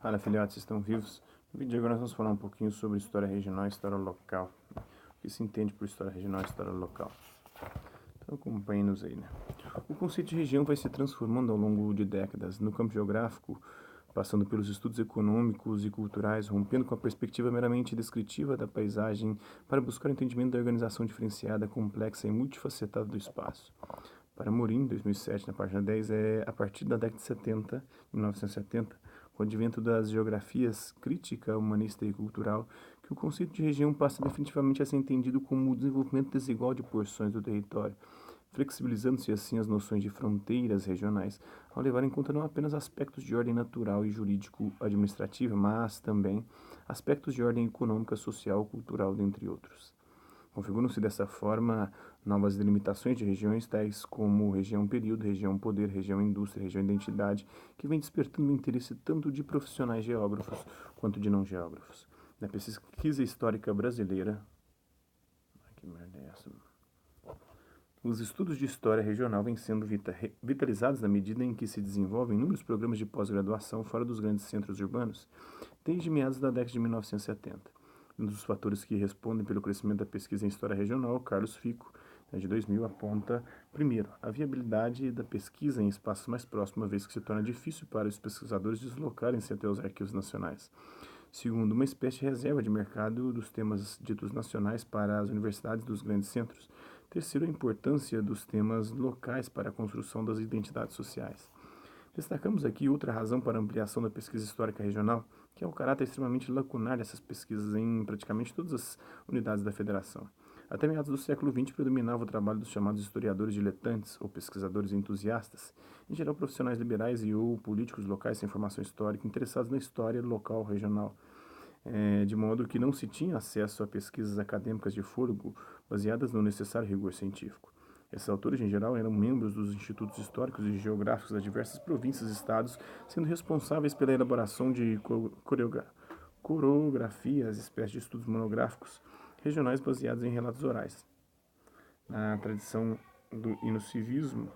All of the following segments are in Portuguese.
Fala, filhotes, estão vivos? No vídeo de agora nós vamos falar um pouquinho sobre história regional e história local. O que se entende por história regional e história local? Então acompanhe-nos aí, né? O conceito de região vai se transformando ao longo de décadas. No campo geográfico, passando pelos estudos econômicos e culturais, rompendo com a perspectiva meramente descritiva da paisagem para buscar o entendimento da organização diferenciada, complexa e multifacetada do espaço. Para Amorim, 2007, na página 10, é a partir da década de 70, 1970, com o advento das geografias crítica, humanista e cultural, que o conceito de região passa definitivamente a ser entendido como o desenvolvimento desigual de porções do território, flexibilizando-se assim as noções de fronteiras regionais, ao levar em conta não apenas aspectos de ordem natural e jurídico-administrativa, mas também aspectos de ordem econômica, social, cultural, dentre outros. Configuram-se dessa forma novas delimitações de regiões, tais como região período, região poder, região indústria, região identidade, que vem despertando o interesse tanto de profissionais geógrafos quanto de não geógrafos. Na pesquisa histórica brasileira, que merda é essa? Os estudos de história regional vêm sendo vitalizados na medida em que se desenvolvem inúmeros programas de pós-graduação fora dos grandes centros urbanos, desde meados da década de 1970. Um dos fatores que respondem pelo crescimento da pesquisa em história regional, Carlos Fico, de 2000, aponta, primeiro, a viabilidade da pesquisa em espaços mais próximos, uma vez que se torna difícil para os pesquisadores deslocarem-se até os arquivos nacionais. Segundo, uma espécie de reserva de mercado dos temas ditos nacionais para as universidades dos grandes centros. Terceiro, a importância dos temas locais para a construção das identidades sociais. Destacamos aqui outra razão para a ampliação da pesquisa histórica regional, que é o caráter extremamente lacunar dessas pesquisas em praticamente todas as unidades da federação. Até meados do século XX predominava o trabalho dos chamados historiadores diletantes ou pesquisadores entusiastas, em geral profissionais liberais e ou políticos locais sem formação histórica, interessados na história local regional, de modo que não se tinha acesso a pesquisas acadêmicas de fôlego baseadas no necessário rigor científico. Esses autores, em geral, eram membros dos institutos históricos e geográficos das diversas províncias e estados, sendo responsáveis pela elaboração de coreografias, espécies de estudos monográficos regionais baseados em relatos orais. Na tradição do inocivismo,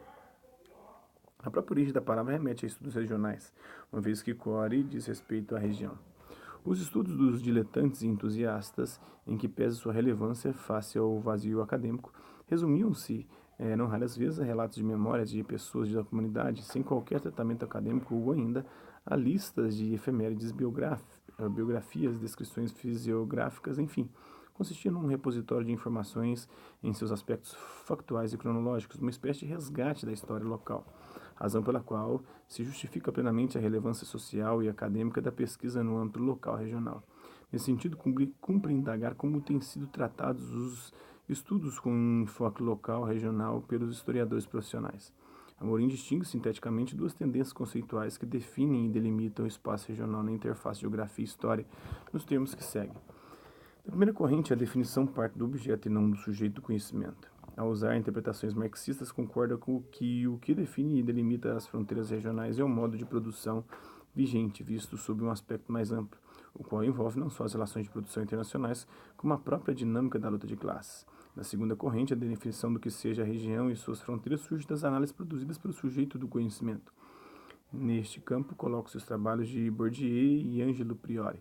a própria origem da palavra remete a estudos regionais, uma vez que core diz respeito à região. Os estudos dos diletantes e entusiastas, em que pesa sua relevância face ao vazio acadêmico, resumiam-se, não raras vezes, a relatos de memórias de pessoas da comunidade, sem qualquer tratamento acadêmico ou ainda a listas de efemérides biografias, descrições fisiográficas, enfim. Consistia num repositório de informações em seus aspectos factuais e cronológicos, uma espécie de resgate da história local, razão pela qual se justifica plenamente a relevância social e acadêmica da pesquisa no âmbito local regional. Nesse sentido, cumpre indagar como têm sido tratados os estudos com enfoque local regional pelos historiadores profissionais. Amorim distingue sinteticamente duas tendências conceituais que definem e delimitam o espaço regional na interface geografia e história, nos termos que seguem. Na primeira corrente, a definição parte do objeto e não do sujeito do conhecimento. Ao usar interpretações marxistas, concorda com o que define e delimita as fronteiras regionais é o modo de produção vigente, visto sob um aspecto mais amplo, o qual envolve não só as relações de produção internacionais, como a própria dinâmica da luta de classes. Na segunda corrente, a definição do que seja a região e suas fronteiras surge das análises produzidas pelo sujeito do conhecimento. Neste campo, coloco-se os trabalhos de Bourdieu e Angelo Priori.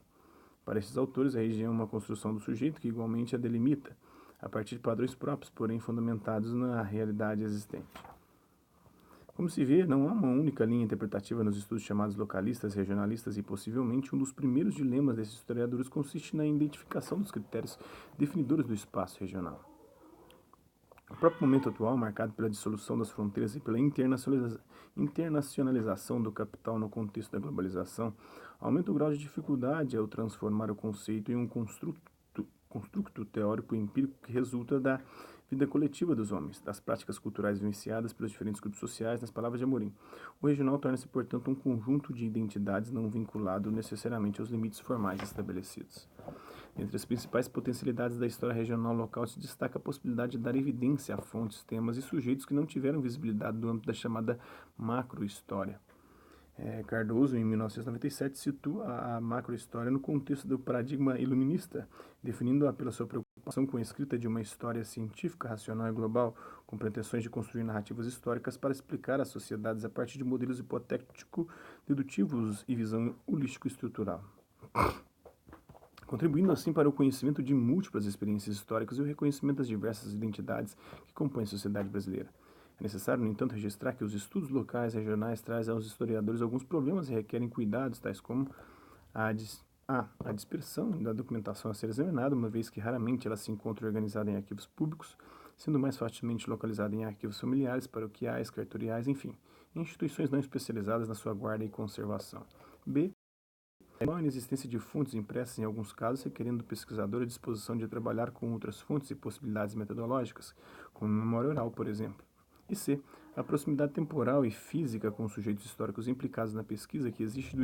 Para esses autores, a região é uma construção do sujeito que igualmente a delimita, a partir de padrões próprios, porém fundamentados na realidade existente. Como se vê, não há uma única linha interpretativa nos estudos chamados localistas, regionalistas e possivelmente um dos primeiros dilemas desses historiadores consiste na identificação dos critérios definidores do espaço regional. O próprio momento atual, marcado pela dissolução das fronteiras e pela internacionalização do capital no contexto da globalização, aumenta o grau de dificuldade ao transformar o conceito em um construto teórico e empírico que resulta da vida coletiva dos homens, das práticas culturais vivenciadas pelos diferentes grupos sociais, nas palavras de Amorim. O regional torna-se, portanto, um conjunto de identidades não vinculado necessariamente aos limites formais estabelecidos. Entre as principais potencialidades da história regional local se destaca a possibilidade de dar evidência a fontes, temas e sujeitos que não tiveram visibilidade no âmbito da chamada macrohistória. Cardoso, em 1997, situa a macrohistória no contexto do paradigma iluminista, definindo-a pela sua preocupação preocupação com a escrita de uma história científica, racional e global, com pretensões de construir narrativas históricas para explicar as sociedades a partir de modelos hipotético-dedutivos e visão holístico-estrutural, contribuindo assim para o conhecimento de múltiplas experiências históricas e o reconhecimento das diversas identidades que compõem a sociedade brasileira. É necessário, no entanto, registrar que os estudos locais e regionais trazem aos historiadores alguns problemas e requerem cuidados, tais como a dispersão da documentação a ser examinada, uma vez que raramente ela se encontra organizada em arquivos públicos, sendo mais facilmente localizada em arquivos familiares, paroquiais, cartoriais, enfim, em instituições não especializadas na sua guarda e conservação. B. A inexistência de fontes impressas em alguns casos, requerendo do pesquisador a disposição de trabalhar com outras fontes e possibilidades metodológicas, como memória oral, por exemplo. E C. A proximidade temporal e física com os sujeitos históricos implicados na pesquisa que exige do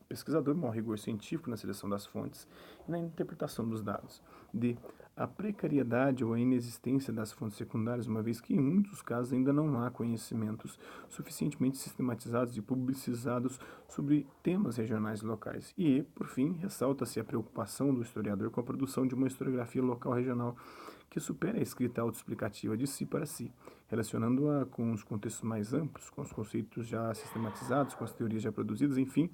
pesquisador maior rigor científico na seleção das fontes e na interpretação dos dados. D. A precariedade ou a inexistência das fontes secundárias, uma vez que em muitos casos ainda não há conhecimentos suficientemente sistematizados e publicizados sobre temas regionais e locais. E, por fim, ressalta-se a preocupação do historiador com a produção de uma historiografia local regional que supere a escrita autoexplicativa de si para si, relacionando-a com os contextos mais amplos, com os conceitos já sistematizados, com as teorias já produzidas, enfim,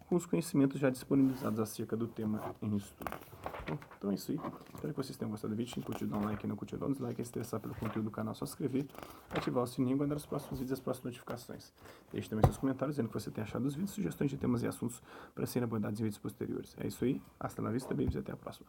com os conhecimentos já disponibilizados acerca do tema em estudo. Bom, então é isso aí. Espero que vocês tenham gostado do vídeo. Se curtiu, dá um like, não curtiu, dá um dislike. Se interessar pelo conteúdo do canal, é só se inscrever, ativar o sininho e aguardar os próximos vídeos e as próximas notificações. Deixe também seus comentários dizendo o que você tem achado dos vídeos, sugestões de temas e assuntos para serem abordados em vídeos posteriores. É isso aí. Hasta la vista, babies, e até a próxima.